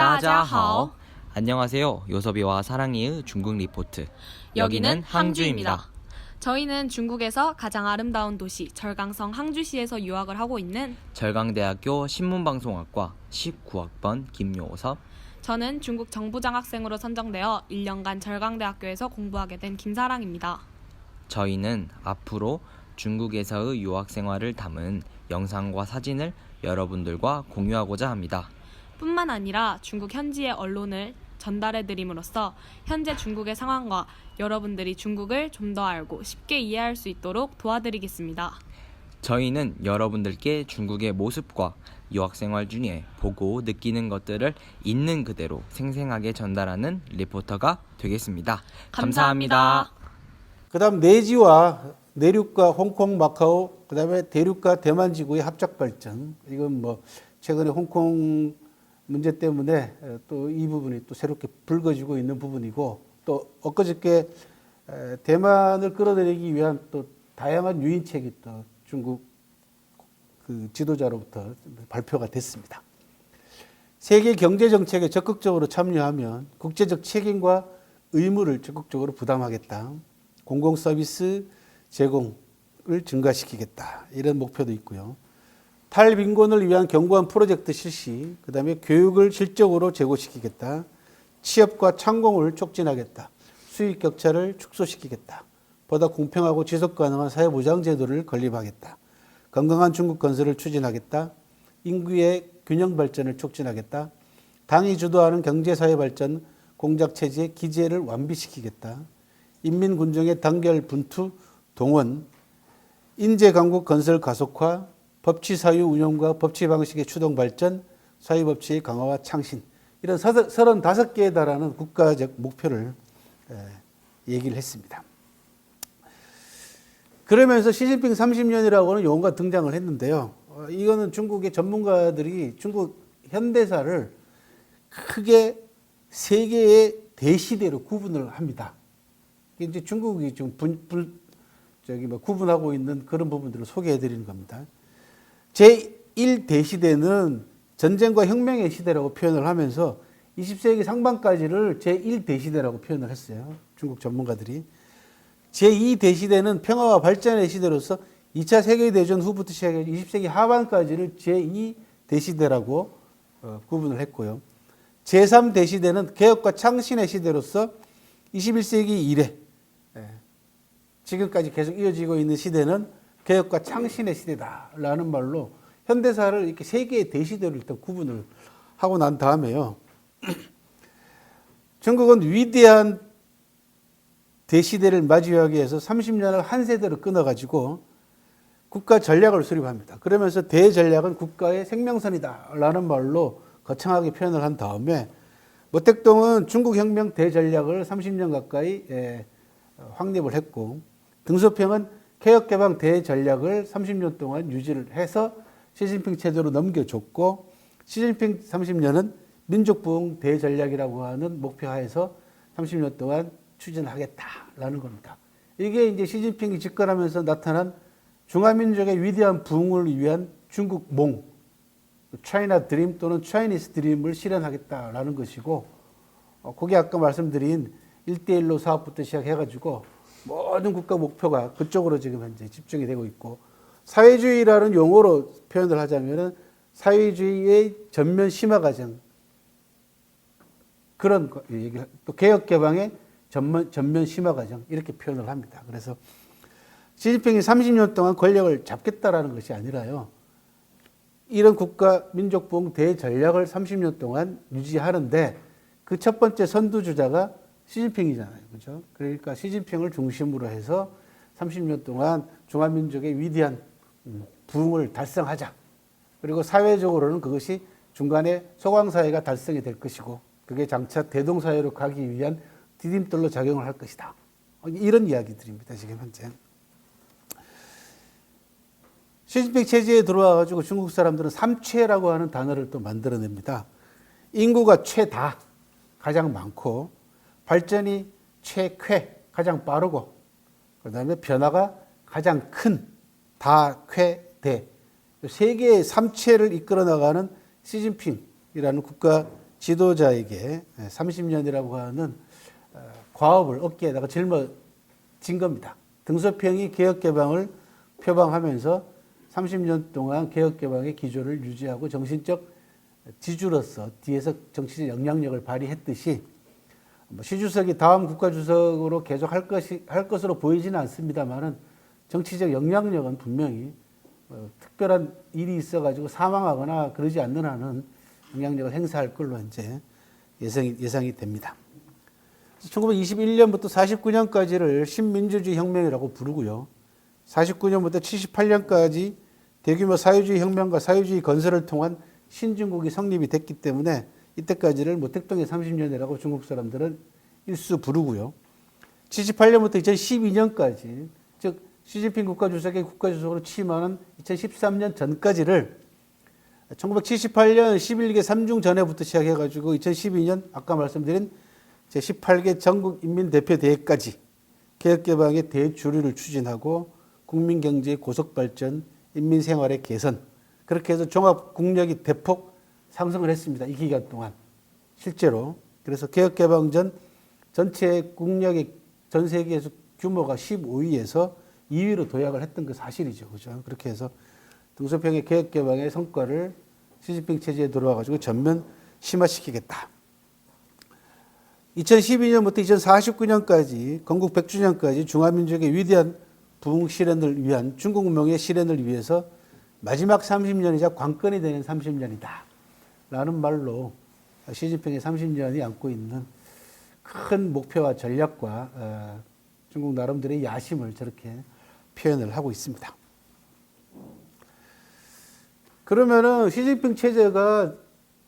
따자하오. 안녕하세요. 요섭이와 사랑이의 중국 리포트. 여기는 항주입니다. 저희는 중국에서 가장 아름다운 도시 절강성 항주시에서 유학을 하고 있는 절강대학교 신문방송학과 19학번 김요섭. 저는 중국 정부장학생으로 선정되어 1년간 절강대학교에서 공부하게 된 김사랑입니다. 저희는 앞으로 중국에서의 유학생활을 담은 영상과 사진을 여러분들과 공유하고자 합니다. 뿐만 아니라 중국 현지의 언론을 전달해드림으로써 현재 중국의 상황과 여러분들이 중국을 좀 더 알고 쉽게 이해할 수 있도록 도와드리겠습니다. 저희는 여러분들께 중국의 모습과 유학생활 중에 보고 느끼는 것들을 있는 그대로 생생하게 전달하는 리포터가 되겠습니다. 감사합니다. 그다음 내지와 내륙과 홍콩, 마카오, 그다음에 대륙과 대만 지구의 합작 발전. 이건 뭐 최근에 홍콩 문제 때문에 또 이 부분이 또 새롭게 불거지고 있는 부분이고, 또 엊그저께 대만을 끌어들이기 위한 또 다양한 유인책이 또 중국 그 지도자로부터 발표가 됐습니다. 세계 경제 정책에 적극적으로 참여하면 국제적 책임과 의무를 적극적으로 부담하겠다. 공공 서비스 제공을 증가시키겠다. 이런 목표도 있고요. 탈빈곤을 위한 견고한 프로젝트 실시, 그다음에 교육을 질적으로 제고시키겠다. 취업과 창공을 촉진하겠다. 수익 격차를 축소시키겠다. 보다 공평하고 지속 가능한 사회보장 제도를 건립하겠다. 건강한 중국 건설을 추진하겠다. 인구의 균형 발전을 촉진하겠다. 당이 주도하는 경제사회 발전 공작체제의 기제를 완비시키겠다. 인민군정의 단결 분투 동원, 인재강국 건설 가속화, 법치사유 운영과 법치 방식의 추동 발전, 사회법치의 강화와 창신, 이런 35개에 달하는 국가적 목표를 얘기를 했습니다. 그러면서 시진핑 30년이라고 하는 용어가 등장을 했는데요. 이거는 중국의 전문가들이 중국 현대사를 크게 세 개의 대시대로 구분을 합니다. 이제 중국이 좀 구분하고 있는 그런 부분들을 소개해 드리는 겁니다. 제1대시대는 전쟁과 혁명의 시대라고 표현을 하면서 20세기 상반까지를 제1대시대라고 표현을 했어요. 중국 전문가들이. 제2대시대는 평화와 발전의 시대로서 2차 세계대전 후부터 시작해서 20세기 하반까지를 제2대시대라고 구분을 했고요. 제3대시대는 개혁과 창신의 시대로서 21세기 이래 지금까지 계속 이어지고 있는 시대는 개혁과 창신의 시대다라는 말로 현대사를 이렇게 세 개의 대시대로 일단 구분을 하고 난 다음에요. 중국은 위대한 대시대를 맞이하기 위해서 30년을 한 세대로 끊어가지고 국가 전략을 수립합니다. 그러면서 대전략은 국가의 생명선이다라는 말로 거창하게 표현을 한 다음에 모택동은 중국혁명 대전략을 30년 가까이 확립을 했고, 등소평은 개혁개방 대전략을 30년 동안 유지를 해서 시진핑 체제로 넘겨줬고, 시진핑 30년은 민족부흥 대전략이라고 하는 목표하에서 30년 동안 추진하겠다라는 겁니다. 이게 이제 시진핑이 집권하면서 나타난 중화민족의 위대한 부흥을 위한 중국몽, 차이나 드림 또는 차이니스 드림을 실현하겠다라는 것이고, 그게 아까 말씀드린 1대1로 사업부터 시작해가지고 모든 국가 목표가 그쪽으로 지금 현재 집중이 되고 있고, 사회주의라는 용어로 표현을 하자면은 사회주의의 전면 심화 과정, 그런 얘기를, 또 개혁 개방의 전면 심화 과정, 이렇게 표현을 합니다. 그래서 시진핑이 30년 동안 권력을 잡겠다라는 것이 아니라요, 이런 국가 민족부흥 대전략을 30년 동안 유지하는데 그 첫 번째 선두주자가 시진핑이잖아요. 그죠? 그러니까 시진핑을 중심으로 해서 30년 동안 중화민족의 위대한 부흥을 달성하자. 그리고 사회적으로는 그것이 중간에 소강사회가 달성이 될 것이고, 그게 장차 대동사회로 가기 위한 디딤돌로 작용을 할 것이다. 이런 이야기들입니다. 지금 현재. 시진핑 체제에 들어와가지고 중국 사람들은 삼최라고 하는 단어를 또 만들어냅니다. 인구가 최다, 가장 많고, 발전이 최쾌, 가장 빠르고, 그 다음에 변화가 가장 큰 다, 쾌, 대. 세 개의 삼체를 이끌어 나가는 시진핑이라는 국가 지도자에게 30년이라고 하는 과업을 어깨에다가 짊어진 겁니다. 등소평이 개혁개방을 표방하면서 30년 동안 개혁개방의 기조를 유지하고 정신적 지주로서 뒤에서 정치적 영향력을 발휘했듯이 시 주석이 다음 국가주석으로 계속 할 것으로 보이지는 않습니다만은 정치적 영향력은 분명히 특별한 일이 있어가지고 사망하거나 그러지 않는 한은 영향력을 행사할 걸로 이제 예상이 됩니다. 1921년부터 49년까지를 신민주주의 혁명이라고 부르고요. 49년부터 78년까지 대규모 사회주의 혁명과 사회주의 건설을 통한 신중국이 성립이 됐기 때문에 이때까지를 뭐 택동의 30년이라고 중국 사람들은 일수 부르고요. 78년부터 2012년까지 즉 시진핑 국가주석의 국가주석으로 취임하는 2013년 전까지를 1978년 11개 3중 전회부터 시작해가지고 2012년 아까 말씀드린 제18개 전국인민대표대회까지 개혁개방의 대주류를 추진하고 국민경제의 고속발전, 인민생활의 개선 그렇게 해서 종합국력이 대폭 상승을 했습니다. 이 기간 동안 실제로. 그래서 개혁개방 전 전체 국력의 전 세계에서 규모가 15위에서 2위로 도약을 했던 그 사실이죠. 그죠? 그렇게 해서 등소평의 개혁개방의 성과를 시진핑 체제에 들어와가지고 전면 심화시키겠다. 2012년부터 2049년까지 건국 100주년까지 중화민족의 위대한 부흥 실현을 위한 중국명의 실현을 위해서 마지막 30년이자 관건이 되는 30년이다. 라는 말로 시진핑의 30년이 안고 있는 큰 목표와 전략과 중국 나름대로의 야심을 저렇게 표현을 하고 있습니다. 그러면은 시진핑 체제가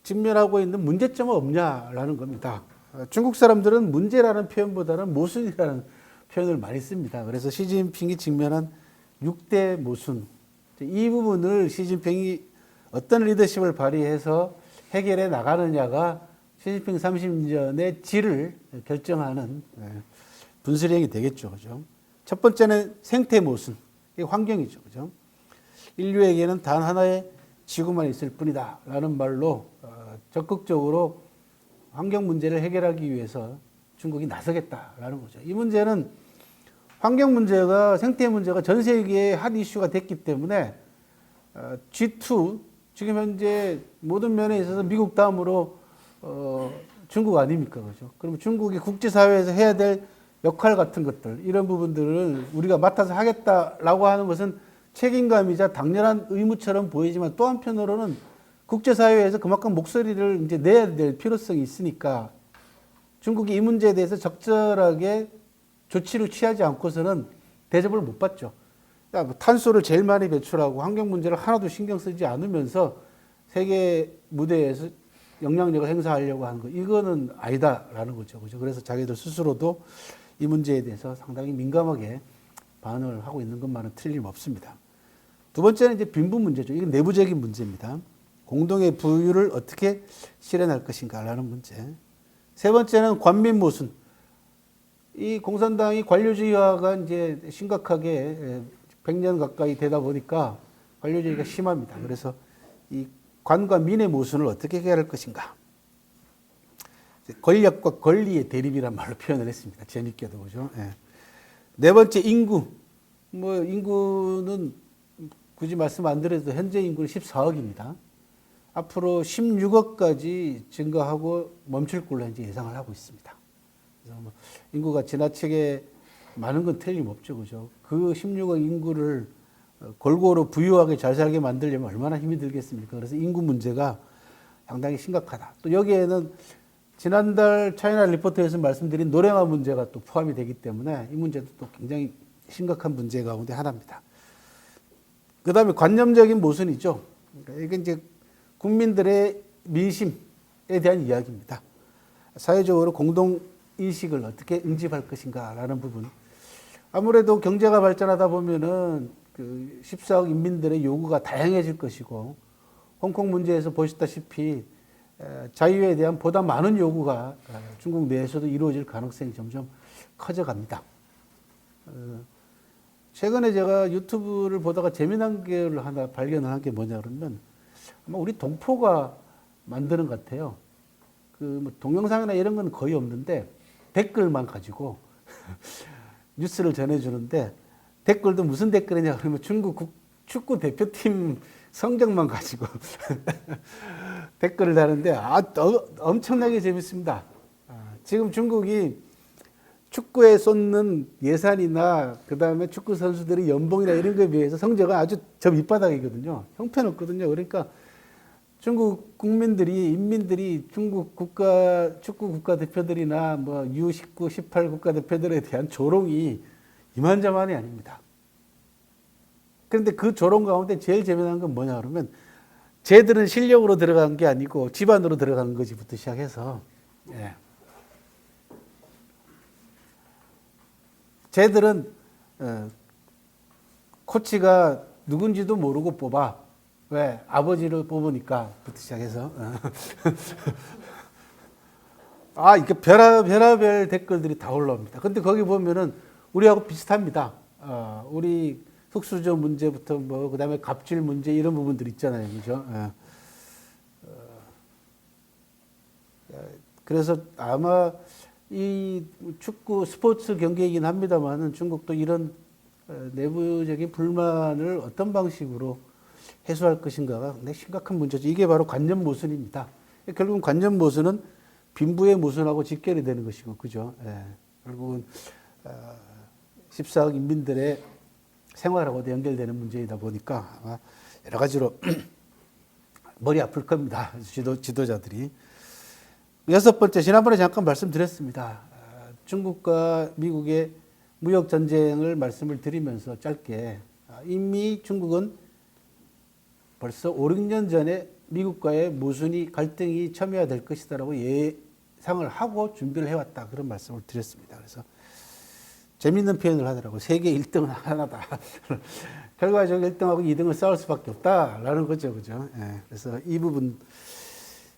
직면하고 있는 문제점은 없냐라는 겁니다. 중국 사람들은 문제라는 표현보다는 모순이라는 표현을 많이 씁니다. 그래서 시진핑이 직면한 6대 모순. 이 부분을 시진핑이 어떤 리더십을 발휘해서 해결해 나가느냐가 시진핑 30년의 질을 결정하는 분수령이 되겠죠. 그죠? 첫 번째는 생태 모순. 이게 환경이죠. 그죠? 인류에게는 단 하나의 지구만 있을 뿐이다. 라는 말로 적극적으로 환경 문제를 해결하기 위해서 중국이 나서겠다라는 거죠. 이 문제는 환경 문제가 생태 문제가 전 세계의 핫 이슈가 됐기 때문에 G2 지금 현재 모든 면에 있어서 미국 다음으로 중국 아닙니까, 그죠? 그럼 중국이 국제사회에서 해야 될 역할 같은 것들 이런 부분들을 우리가 맡아서 하겠다라고 하는 것은 책임감이자 당연한 의무처럼 보이지만 또 한편으로는 국제사회에서 그만큼 목소리를 이제 내야 될 필요성이 있으니까 중국이 이 문제에 대해서 적절하게 조치를 취하지 않고서는 대접을 못 받죠. 야, 뭐 탄소를 제일 많이 배출하고 환경 문제를 하나도 신경 쓰지 않으면서 세계 무대에서 영향력을 행사하려고 하는 거 이거는 아니다라는 거죠. 그죠? 그래서 자기들 스스로도 이 문제에 대해서 상당히 민감하게 반응을 하고 있는 것만은 틀림없습니다. 두 번째는 이제 빈부 문제죠. 이건 내부적인 문제입니다. 공동의 부유를 어떻게 실현할 것인가라는 문제. 세 번째는 관민 모순. 이 공산당이 관료주의화가 이제 심각하게 100년 가까이 되다 보니까 관료주의가 심합니다. 그래서 이 관과 민의 모순을 어떻게 해결할 것인가. 권력과 권리의 대립이란 말로 표현을 했습니다. 재밌게도 그죠. 예. 네 번째 인구. 뭐 인구는 굳이 말씀 안 드려도 현재 인구는 14억입니다. 앞으로 16억까지 증가하고 멈출 걸로 이제 예상을 하고 있습니다. 그래서 뭐 인구가 지나치게 많은 건 틀림없죠, 그죠? 그 16억 인구를 골고루 부유하게 잘 살게 만들려면 얼마나 힘이 들겠습니까? 그래서 인구 문제가 상당히 심각하다. 또 여기에는 지난달 차이나 리포터에서 말씀드린 노령화 문제가 또 포함이 되기 때문에 이 문제도 또 굉장히 심각한 문제 가운데 하나입니다. 그 다음에 관념적인 모순이죠. 그러니까 이게 이제 국민들의 민심에 대한 이야기입니다. 사회적으로 공동인식을 어떻게 응집할 것인가라는 부분. 아무래도 경제가 발전하다 보면은 그 14억 인민들의 요구가 다양해질 것이고, 홍콩 문제에서 보셨다시피 자유에 대한 보다 많은 요구가 중국 내에서도 이루어질 가능성이 점점 커져갑니다. 최근에 제가 유튜브를 보다가 재미난 걸 하나 발견한 게 뭐냐 그러면 아마 우리 동포가 만드는 것 같아요. 뭐 동영상이나 이런 건 거의 없는데 댓글만 가지고 뉴스를 전해주는데 댓글도 무슨 댓글이냐 그러면 중국 축구 대표팀 성적만 가지고 댓글을 다는데 엄청나게 재밌습니다. 지금 중국이 축구에 쏟는 예산이나 그다음에 축구 선수들의 연봉이나 이런 거에 비해서 성적은 아주 저 밑바닥이거든요. 형편없거든요. 그러니까 중국 국민들이 인민들이 중국 축구 국가대표들이나 뭐 U19, 18 국가대표들에 대한 조롱이 이만저만이 아닙니다. 그런데 그 조롱 가운데 제일 재미난 건 뭐냐 그러면 쟤들은 실력으로 들어간 게 아니고 집안으로 들어가는 거지부터 시작해서 예. 쟤들은 코치가 누군지도 모르고 뽑아. 왜? 아버지를 뽑으니까부터 시작해서 이렇게 별의별 댓글들이 다 올라옵니다. 근데 거기 보면은 우리하고 비슷합니다. 우리 특수저 문제부터 뭐 그다음에 갑질 문제 이런 부분들 있잖아요, 그죠? 그래서 아마 이 축구 스포츠 경기이긴 합니다만은 중국도 이런 내부적인 불만을 어떤 방식으로 해소할 것인가가 굉장히 심각한 문제죠. 이게 바로 관념 모순입니다. 결국은 관념 모순은 빈부의 모순하고 직결이 되는 것이고, 그죠? 결국은 14억 인민들의 생활하고도 연결되는 문제이다 보니까 아마 여러 가지로 머리 아플 겁니다. 지도자들이. 여섯 번째, 지난번에 잠깐 말씀드렸습니다. 중국과 미국의 무역 전쟁을 말씀을 드리면서 짧게 이미 중국은 벌써 5, 6년 전에 미국과의 모순이 갈등이 첨예화될 것이다라고 예상을 하고 준비를 해왔다. 그런 말씀을 드렸습니다. 그래서 재미있는 표현을 하더라고요. 세계 1등은 하나다. 결과적으로 1등하고 2등을 싸울 수밖에 없다라는 거죠. 그죠? 그래서 이 부분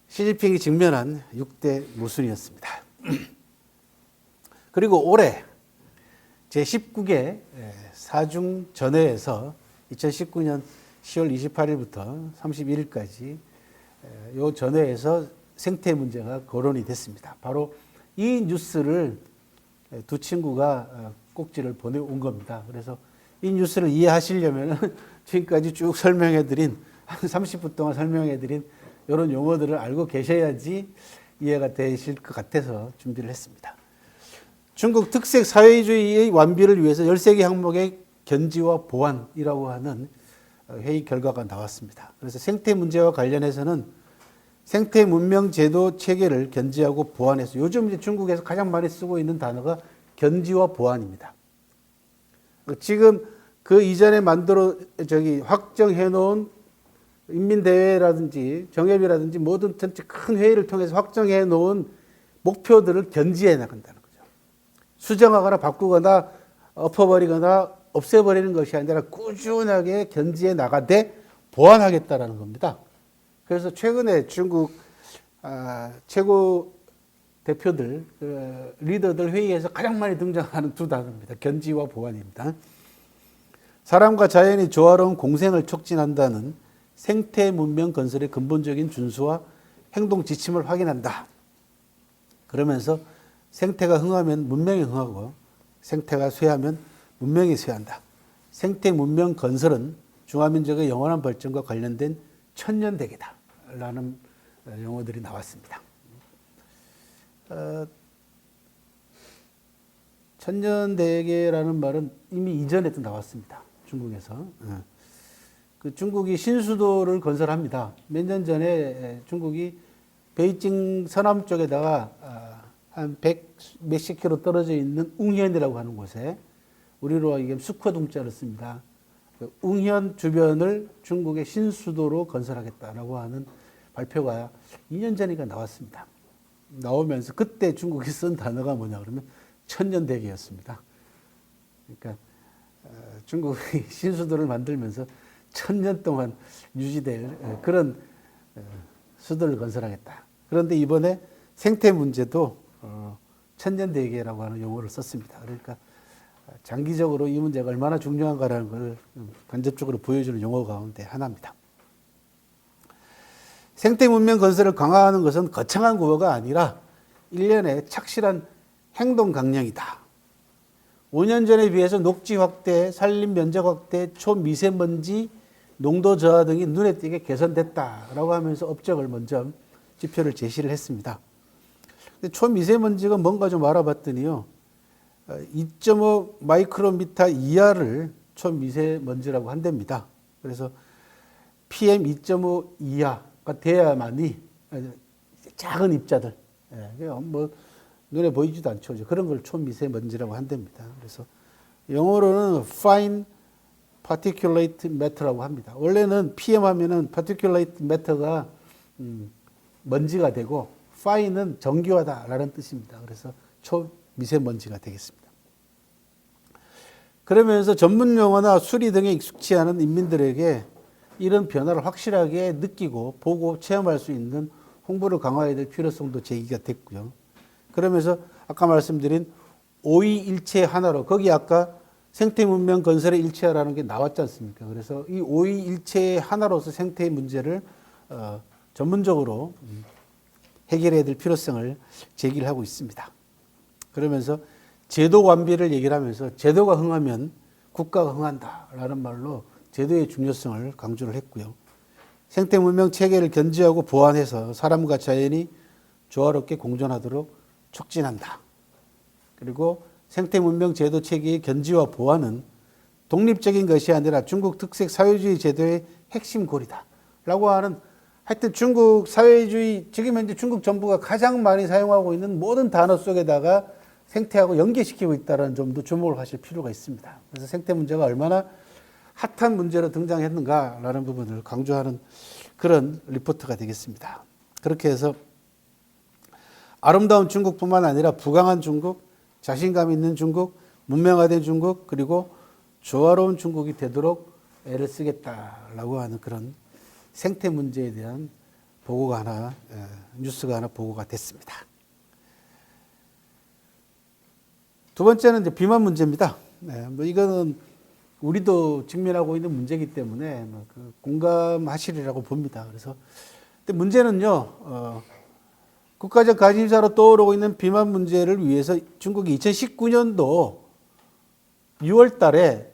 시진핑이 직면한 6대 모순이었습니다. 그리고 올해 제19개 사중 전회에서 2019년 10월 28일부터 31일까지 이 전회에서 생태 문제가 거론이 됐습니다. 바로 이 뉴스를 두 친구가 꼭지를 보내온 겁니다. 그래서 이 뉴스를 이해하시려면 지금까지 쭉 설명해드린 한 30분 동안 설명해드린 이런 용어들을 알고 계셔야지 이해가 되실 것 같아서 준비를 했습니다. 중국 특색 사회주의의 완비를 위해서 13개 항목의 견지와 보완이라고 하는 회의 결과가 나왔습니다. 그래서 생태 문제와 관련해서는 생태 문명 제도 체계를 견지하고 보완해서 요즘 이제 중국에서 가장 많이 쓰고 있는 단어가 견지와 보완입니다. 지금 그 이전에 확정해 놓은 인민대회라든지 정협이라든지 모든 전체 큰 회의를 통해서 확정해 놓은 목표들을 견지해 나간다는 거죠. 수정하거나 바꾸거나 엎어버리거나 없애버리는 것이 아니라 꾸준하게 견지해 나가되 보완하겠다라는 겁니다. 그래서 최근에 중국 최고 대표들, 리더들 회의에서 가장 많이 등장하는 두 단어입니다. 견지와 보완입니다. 사람과 자연이 조화로운 공생을 촉진한다는 생태 문명 건설의 근본적인 준수와 행동 지침을 확인한다. 그러면서 생태가 흥하면 문명이 흥하고 생태가 쇠하면 문명이 쇠한다. 생태 문명 건설은 중화민족의 영원한 발전과 관련된 천년대계다. 라는 용어들이 나왔습니다. 천년대계라는 말은 이미 이전에도 나왔습니다. 중국에서. 그 중국이 신수도를 건설합니다. 몇 년 전에 중국이 베이징 서남 쪽에다가 한 100 몇십 킬로 떨어져 있는 웅현이라고 하는 곳에 우리로 하기엔 수커둥자를 씁니다. 웅현 주변을 중국의 신수도로 건설하겠다라고 하는 발표가 2년 전인가 나왔습니다. 나오면서 그때 중국이 쓴 단어가 뭐냐 그러면 천년대계였습니다. 그러니까 중국이 신수도를 만들면서 1000년 동안 유지될 그런 수도를 건설하겠다. 그런데 이번에 생태 문제도 천년대계라고 하는 용어를 썼습니다. 그러니까 장기적으로 이 문제가 얼마나 중요한가라는 걸 간접적으로 보여주는 용어 가운데 하나입니다. 생태 문명 건설을 강화하는 것은 거창한 구호가 아니라 일련의 착실한 행동 강령이다. 5년 전에 비해서 녹지 확대, 산림 면적 확대, 초미세먼지 농도 저하 등이 눈에 띄게 개선됐다라고 하면서 업적을 먼저 지표를 제시를 했습니다. 초미세먼지가 뭔가 좀 알아봤더니요, 2.5 마이크로미터 이하를 초미세먼지라고 한답니다. 그래서 PM 2.5 이하가 돼야만이 작은 입자들, 뭐 눈에 보이지도 않죠. 그런 걸 초미세먼지라고 한답니다. 그래서 영어로는 fine particulate matter라고 합니다. 원래는 PM 하면은 particulate matter가 먼지가 되고 fine은 정교하다라는 뜻입니다. 그래서 초미세먼지가 되겠습니다. 그러면서 전문 용어나 수리 등에 익숙치 않은 인민들에게 이런 변화를 확실하게 느끼고 보고 체험할 수 있는 홍보를 강화해야 될 필요성도 제기가 됐고요. 그러면서 아까 말씀드린 오이일체 하나로, 거기 아까 생태 문명 건설의 일체화라는 게 나왔지 않습니까? 그래서 이 오이일체 하나로서 생태의 문제를 전문적으로 해결해야 될 필요성을 제기를 하고 있습니다. 그러면서 제도 완비를 얘기를 하면서 제도가 흥하면 국가가 흥한다라는 말로 제도의 중요성을 강조를 했고요. 생태 문명 체계를 견지하고 보완해서 사람과 자연이 조화롭게 공존하도록 촉진한다. 그리고 생태 문명 제도 체계의 견지와 보완은 독립적인 것이 아니라 중국 특색 사회주의 제도의 핵심 고리다. 라고 하는, 하여튼 중국 사회주의, 지금 현재 중국 정부가 가장 많이 사용하고 있는 모든 단어 속에다가 생태하고 연계시키고 있다는 점도 주목을 하실 필요가 있습니다. 그래서 생태 문제가 얼마나 핫한 문제로 등장했는가라는 부분을 강조하는 그런 리포트가 되겠습니다. 그렇게 해서 아름다운 중국뿐만 아니라 부강한 중국, 자신감 있는 중국, 문명화된 중국, 그리고 조화로운 중국이 되도록 애를 쓰겠다라고 하는 그런 생태 문제에 대한 보고가 하나, 뉴스가 하나 보고가 됐습니다. 두 번째는 이제 비만 문제입니다. 뭐 이거는 우리도 직면하고 있는 문제이기 때문에 공감하시리라고 봅니다. 그래서 근데 문제는요, 국가적 관심사로 떠오르고 있는 비만 문제를 위해서 중국이 2019년도 6월 달에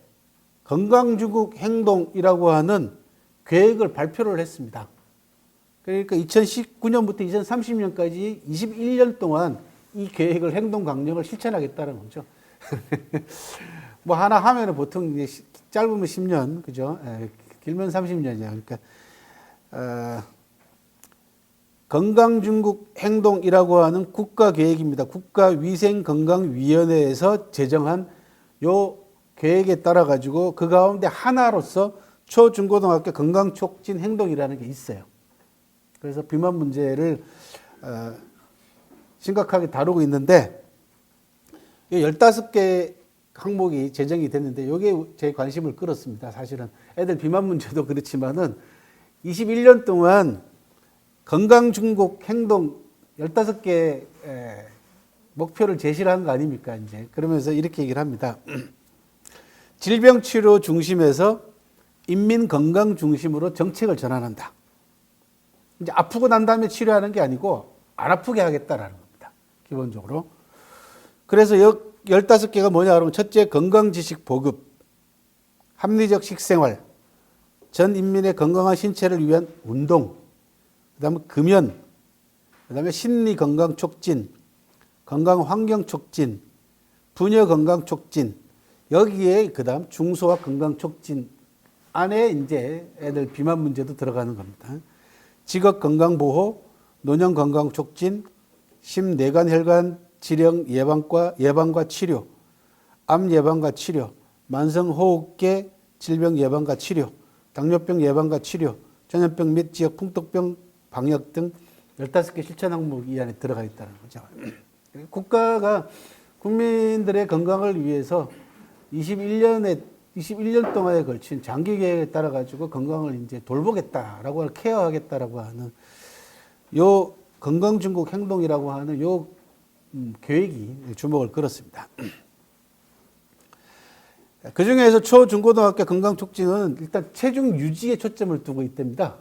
건강중국 행동이라고 하는 계획을 발표를 했습니다. 그러니까 2019년부터 2030년까지 21년 동안 이 계획을 행동 강령을 실천하겠다는 거죠. 뭐 하나 하면은 보통 이제 짧으면 10년, 그죠? 길면 30년이야. 그러니까 건강중국 행동이라고 하는 국가 계획입니다. 국가위생건강위원회에서 제정한 요 계획에 따라 가지고 그 가운데 하나로서 초중고등학교 건강촉진 행동이라는 게 있어요. 그래서 비만 문제를 심각하게 다루고 있는데 15개 항목이 제정이 됐는데 이게 제 관심을 끌었습니다. 사실은 애들 비만 문제도 그렇지만은 21년 동안 건강중국 행동 15개 목표를 제시를 한 거 아닙니까? 이제 그러면서 이렇게 얘기를 합니다. 질병치료 중심에서 인민 건강 중심으로 정책을 전환한다. 이제 아프고 난 다음에 치료하는 게 아니고 안 아프게 하겠다라는 겁니다. 기본적으로. 그래서 15개가 뭐냐 그러면 첫째, 건강지식 보급, 합리적 식생활, 전 인민의 건강한 신체를 위한 운동, 그 다음에 금연, 그 다음에 심리 건강 촉진, 건강 환경 촉진, 부녀 건강 촉진, 여기에 그 다음 중소화 건강 촉진 안에 이제 애들 비만 문제도 들어가는 겁니다. 직업 건강 보호, 노년 건강 촉진, 심뇌간 혈관 질병 예방과 치료, 암 예방과 치료, 만성호흡계 질병 예방과 치료, 당뇨병 예방과 치료, 전염병 및 지역 풍토병 방역 등 15개 실천 항목이 이 안에 들어가 있다는 거죠. 국가가 국민들의 건강을 위해서 21년 동안에 걸친 장기 계획에 따라 가지고 건강을 이제 돌보겠다라고 하는, 케어하겠다라고 하는 요 건강중국 행동이라고 하는 요 계획이 주목을 끌었습니다. 그 중에서 초, 중고등학교 건강촉진은 일단 체중 유지에 초점을 두고 있답니다.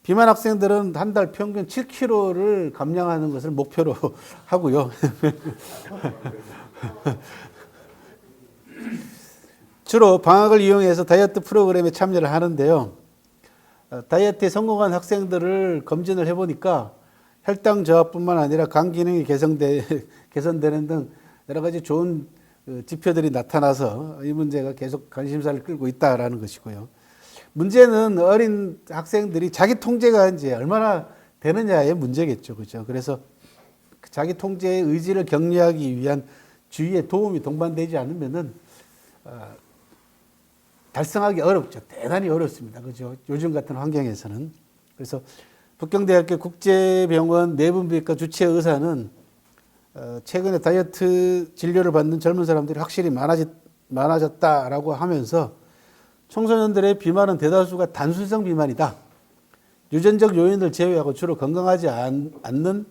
비만 학생들은 한 달 평균 7kg를 감량하는 것을 목표로 하고요. 주로 방학을 이용해서 다이어트 프로그램에 참여를 하는데요. 다이어트에 성공한 학생들을 검진을 해보니까 혈당 저하뿐만 아니라 간 기능이 개선되는 등 여러 가지 좋은 지표들이 나타나서 이 문제가 계속 관심사를 끌고 있다라는 것이고요. 문제는 어린 학생들이 자기 통제가 이제 얼마나 되느냐의 문제겠죠. 그죠? 그래서 자기 통제의 의지를 격려하기 위한 주위의 도움이 동반되지 않으면은, 달성하기 어렵죠. 대단히 어렵습니다. 그죠? 요즘 같은 환경에서는. 그래서 북경대학교 국제병원 내분비과 주치의 의사는 최근에 다이어트 진료를 받는 젊은 사람들이 확실히 많아졌다라고 하면서 청소년들의 비만은 대다수가 단순성 비만이다. 유전적 요인을 제외하고 주로 건강하지 않은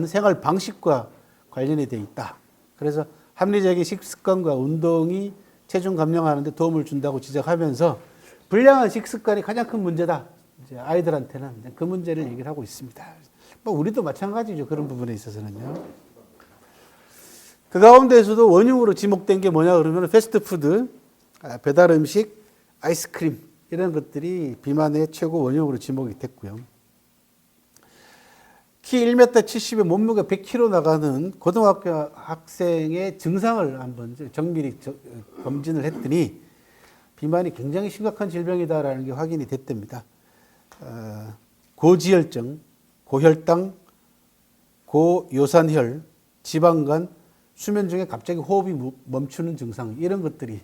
생활 방식과 관련이 되어 있다. 그래서 합리적인 식습관과 운동이 체중 감량하는 데 도움을 준다고 지적하면서 불량한 식습관이 가장 큰 문제다. 이제 아이들한테는 그 문제를 얘기를 하고 있습니다. 뭐 우리도 마찬가지죠. 그런 부분에 있어서는요. 그 가운데에서도 원흉으로 지목된 게 뭐냐 그러면 패스트푸드, 배달 음식, 아이스크림 이런 것들이 비만의 최고 원흉으로 지목이 됐고요. 키 1m 70에 몸무게 100kg 나가는 고등학교 학생의 증상을 한번 정밀히 검진을 했더니 비만이 굉장히 심각한 질병이다라는 게 확인이 됐답니다. 고지혈증, 고혈당, 고요산혈, 지방간, 수면 중에 갑자기 호흡이 멈추는 증상 이런 것들이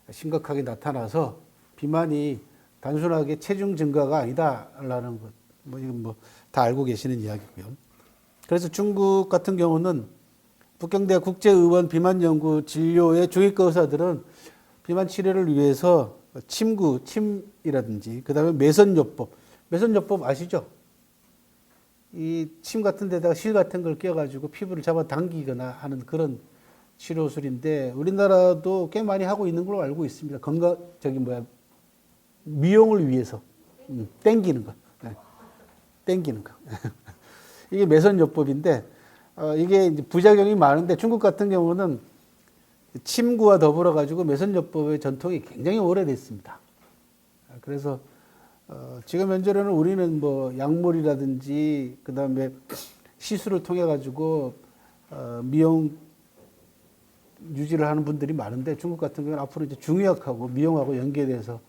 심각하게 나타나서 비만이 단순하게 체중 증가가 아니다라는 것, 이건 다 알고 계시는 이야기고요. 그래서 중국 같은 경우는 북경대학 국제의원 비만연구 진료의 중위과 의사들은 비만 치료를 위해서 침이라든지 그다음에 매선요법 아시죠? 이 침 같은 데다가 실 같은 걸 끼워가지고 피부를 잡아 당기거나 하는 그런 치료술인데 우리나라도 꽤 많이 하고 있는 걸로 알고 있습니다. 미용을 위해서 땡기는 거. 땡기는 거. 이게 매선요법인데 이게 이제 부작용이 많은데 중국 같은 경우는 침구와 더불어 가지고 매선요법의 전통이 굉장히 오래됐습니다. 그래서 지금 현재로는 우리는 약물이라든지 그다음에 시술을 통해 가지고 미용 유지를 하는 분들이 많은데 중국 같은 경우는 앞으로 이제 중의학하고 미용하고 연계돼서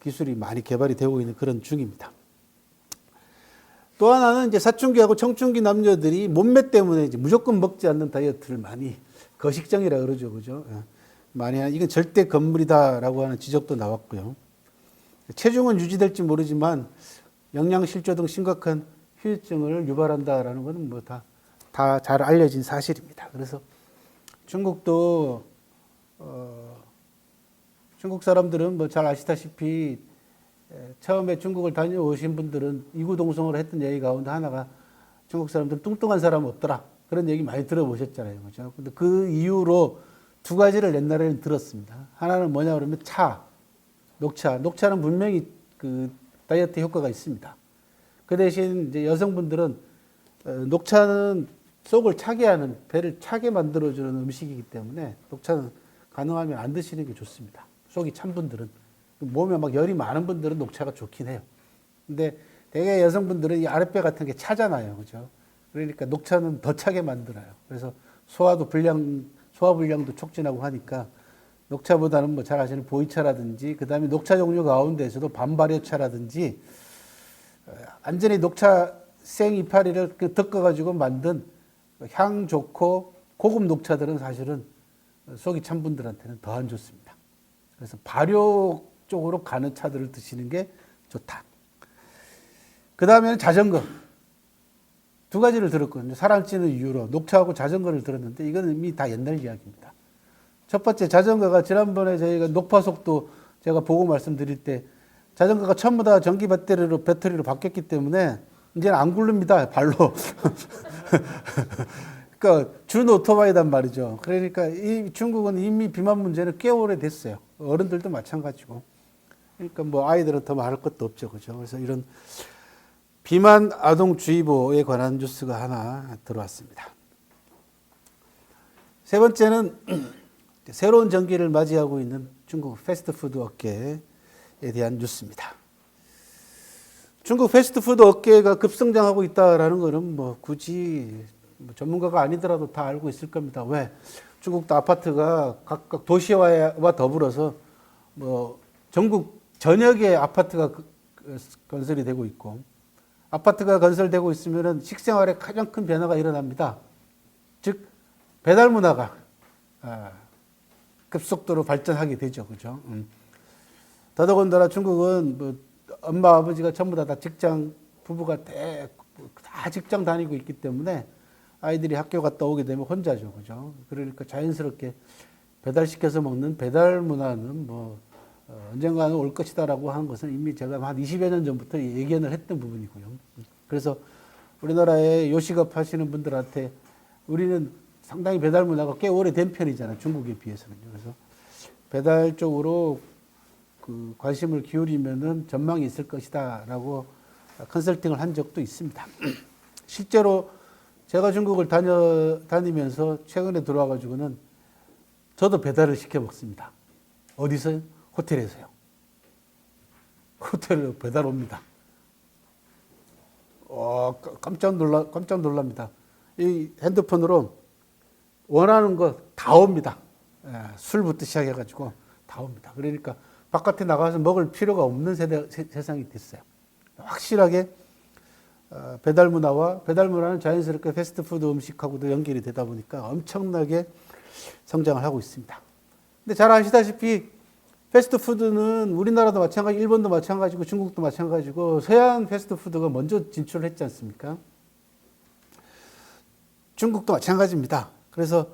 기술이 많이 개발이 되고 있는 그런 중입니다. 또 하나는 이제 사춘기하고 청춘기 남녀들이 몸매 때문에 이제 무조건 먹지 않는 다이어트를 많이 거식증이라 그러죠, 그죠? 많이 이건 절대 건물이다라고 하는 지적도 나왔고요. 체중은 유지될지 모르지만 영양실조 등 심각한 후유증을 유발한다라는 것은 다 잘 알려진 사실입니다. 그래서 중국도 중국 사람들은 잘 아시다시피 처음에 중국을 다녀오신 분들은 이구동성으로 했던 얘기 가운데 하나가 중국 사람들은 뚱뚱한 사람 없더라. 그런 얘기 많이 들어보셨잖아요. 그죠? 근데 그 이후로 두 가지를 옛날에는 들었습니다. 하나는 뭐냐 그러면 녹차. 녹차는 분명히 그 다이어트 효과가 있습니다. 그 대신 이제 여성분들은 녹차는 속을 차게 하는, 배를 차게 만들어주는 음식이기 때문에 녹차는 가능하면 안 드시는 게 좋습니다. 속이 찬 분들은. 몸에 막 열이 많은 분들은 녹차가 좋긴 해요. 근데 대개 여성분들은 이 아랫배 같은 게 차잖아요. 그죠? 그러니까 녹차는 더 차게 만들어요. 그래서 소화 불량도 촉진하고 하니까 녹차보다는 잘 아시는 보이차라든지 그 다음에 녹차 종류 가운데에서도 반발효차라든지 완전히 녹차 생 이파리를 덮어가지고 만든 향 좋고 고급 녹차들은 사실은 속이 찬 분들한테는 더 안 좋습니다. 그래서 발효 쪽으로 가는 차들을 드시는 게 좋다. 그 다음에는 자전거. 두 가지를 들었거든요. 사람 찌는 이유로 녹차하고 자전거를 들었는데 이건 이미 다 옛날 이야기입니다. 첫 번째 자전거가 지난번에 저희가 녹파속도 제가 보고 말씀드릴 때 자전거가 전부 다 전기 배터리로 바뀌었기 때문에 이제는 안 굴릅니다. 발로. 그러니까 준 오토바이단 말이죠. 그러니까 이 중국은 이미 비만 문제는 꽤 오래됐어요. 어른들도 마찬가지고. 그러니까 뭐 아이들은 더 말할 것도 없죠, 그죠? 그래서 이런 비만 아동주의보에 관한 뉴스가 하나 들어왔습니다. 세 번째는 새로운 전기를 맞이하고 있는 중국 패스트푸드 업계에 대한 뉴스입니다. 중국 패스트푸드 업계가 급성장하고 있다라는 것은 뭐 굳이 전문가가 아니더라도 다 알고 있을 겁니다. 왜? 중국도 아파트가 각각 도시화와 더불어서 뭐 전국 전역에 아파트가 건설이 되고 있고, 아파트가 건설되고 있으면 식생활에 가장 큰 변화가 일어납니다. 즉 배달 문화가 급속도로 발전하게 되죠, 그죠? 더더군다나 중국은 뭐 엄마 아버지가 전부 다 직장, 부부가 다 직장 다니고 있기 때문에 아이들이 학교 갔다 오게 되면 혼자죠, 그죠? 그러니까 자연스럽게 배달시켜서 먹는 배달 문화는 뭐 언젠가는 올 것이다라고 하는 것은 이미 제가 한 20여 년 전부터 예견을 했던 부분이고요. 그래서 우리나라에 요식업 하시는 분들한테 우리는 상당히 배달 문화가 꽤 오래된 편이잖아요, 중국에 비해서는요. 그래서 배달 쪽으로 그 관심을 기울이면은 전망이 있을 것이다라고 컨설팅을 한 적도 있습니다. 실제로 제가 중국을 다니면서 최근에 들어와 가지고는 저도 배달을 시켜 먹습니다. 어디서요? 호텔에서요. 호텔로 배달 옵니다. 깜짝 놀랍니다. 이 핸드폰으로 원하는 거 다 옵니다. 술부터 시작해가지고 다 옵니다. 그러니까 바깥에 나가서 먹을 필요가 없는 세상이 됐어요. 확실하게 배달 문화는 자연스럽게 패스트푸드 음식하고도 연결이 되다 보니까 엄청나게 성장을 하고 있습니다. 근데 잘 아시다시피 패스트푸드는 우리나라도 마찬가지, 일본도 마찬가지고 중국도 마찬가지고 서양 패스트푸드가 먼저 진출을 했지 않습니까? 중국도 마찬가지입니다. 그래서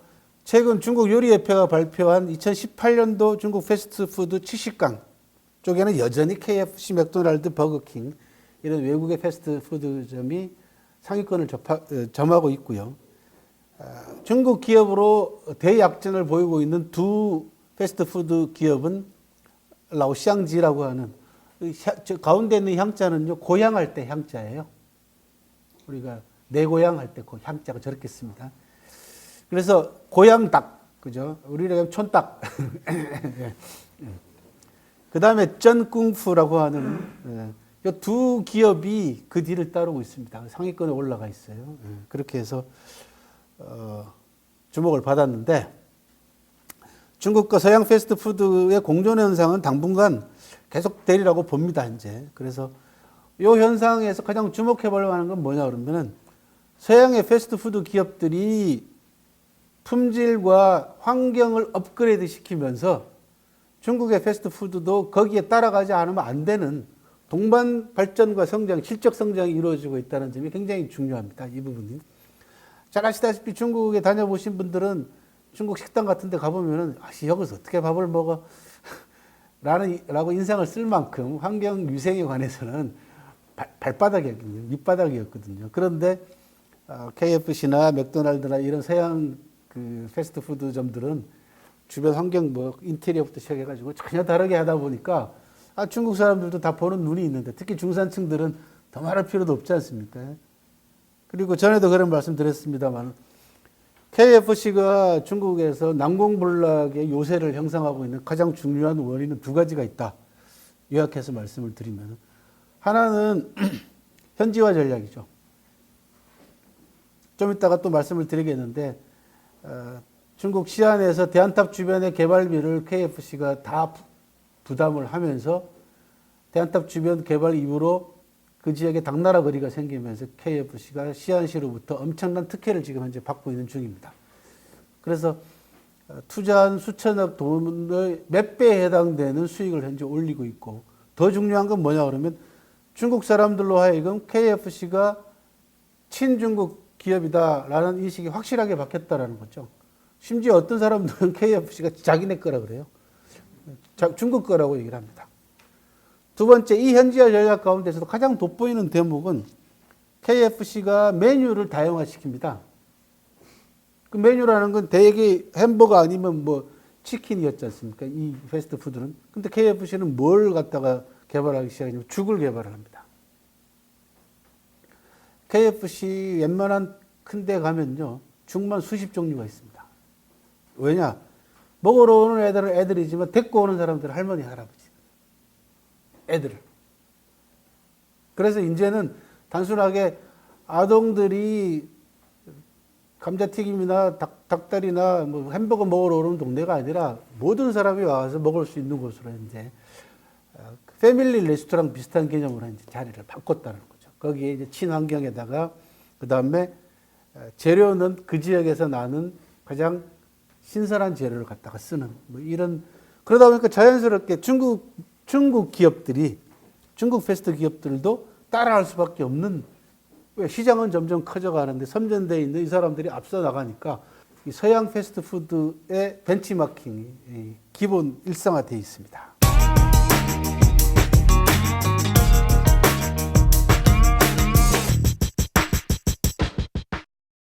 최근 중국 요리협회가 발표한 2018년도 중국 패스트푸드 70강 쪽에는 여전히 KFC, 맥도날드, 버거킹 이런 외국의 패스트푸드점이 상위권을 점하고 있고요. 중국 기업으로 대약진을 보이고 있는 두 패스트푸드 기업은 라오샹지라고 하는 가운데 있는 향자는요, 고향할 때 향자예요. 우리가 내 고향 할 때 그 향자가 저렇게 씁니다. 그래서 고향닭, 그죠? 우리가 하면 촌닭. 그 다음에 쩐꿍푸라고 하는 이 두 기업이 그 뒤를 따르고 있습니다. 상위권에 올라가 있어요. 그렇게 해서 주목을 받았는데 중국과 서양 패스트푸드의 공존 현상은 당분간 계속되리라고 봅니다, 이제. 그래서 이 현상에서 가장 주목해 볼 만한 건 뭐냐 그러면은 서양의 패스트푸드 기업들이 품질과 환경을 업그레이드 시키면서 중국의 패스트푸드도 거기에 따라가지 않으면 안 되는 동반 발전과 성장, 실적 성장이 이루어지고 있다는 점이 굉장히 중요합니다. 이 부분이. 잘 아시다시피 중국에 다녀보신 분들은 중국 식당 같은 데 가보면은 여기서 어떻게 밥을 먹어? 라고 인상을 쓸 만큼 환경 위생에 관해서는 발바닥이었거든요. 밑바닥이었거든요. 그런데 KFC나 맥도날드나 이런 서양 그 패스트푸드점들은 주변 환경 뭐 인테리어부터 시작해가지고 전혀 다르게 하다 보니까 중국 사람들도 다 보는 눈이 있는데 특히 중산층들은 더 말할 필요도 없지 않습니까? 그리고 전에도 그런 말씀 드렸습니다만 KFC가 중국에서 난공불락의 요새를 형성하고 있는 가장 중요한 원인은 두 가지가 있다. 요약해서 말씀을 드리면 하나는 현지화 전략이죠. 좀 이따가 또 말씀을 드리겠는데 중국 시안에서 대안탑 주변의 개발비를 KFC가 다 부담을 하면서 대안탑 주변 개발 이후로 그 지역에 당나라 거리가 생기면서 KFC가 시안시로부터 엄청난 특혜를 지금 현재 받고 있는 중입니다. 그래서 투자한 수천억 돈의 몇 배에 해당되는 수익을 현재 올리고 있고 더 중요한 건 뭐냐 그러면 중국 사람들로 하여금 KFC가 친중국 기업이다라는 인식이 확실하게 바뀌었다라는 거죠. 심지어 어떤 사람들은 KFC가 자기네 거라 그래요. 중국 거라고 얘기를 합니다. 두 번째, 이 현지화 전략 가운데서도 가장 돋보이는 대목은 KFC가 메뉴를 다양화시킵니다. 그 메뉴라는 건 대개 햄버거 아니면 뭐 치킨이었지 않습니까? 이 패스트푸드는. 근데 KFC는 뭘 갖다가 개발하기 시작했냐면 죽을 개발을 합니다. KFC 웬만한 큰 데 가면요. 죽만 수십 종류가 있습니다. 왜냐? 먹으러 오는 애들은 애들이지만 데리고 오는 사람들은 할머니, 할아버지. 애들을. 그래서 이제는 단순하게 아동들이 감자튀김이나 닭다리나 뭐 햄버거 먹으러 오는 동네가 아니라 모든 사람이 와서 먹을 수 있는 곳으로 이제 패밀리 레스토랑 비슷한 개념으로 이제 자리를 바꿨다는 거죠. 거기에 이제 친환경에다가 그 다음에 재료는 그 지역에서 나는 가장 신선한 재료를 갖다가 쓰는 뭐 이런 그러다 보니까 자연스럽게 중국 기업들이 중국 패스트 기업들도 따라할 수밖에 없는 왜 시장은 점점 커져가는데 선전되어 있는 이 사람들이 앞서 나가니까 이 서양 패스트푸드의 벤치마킹이 기본 일상화되어 있습니다.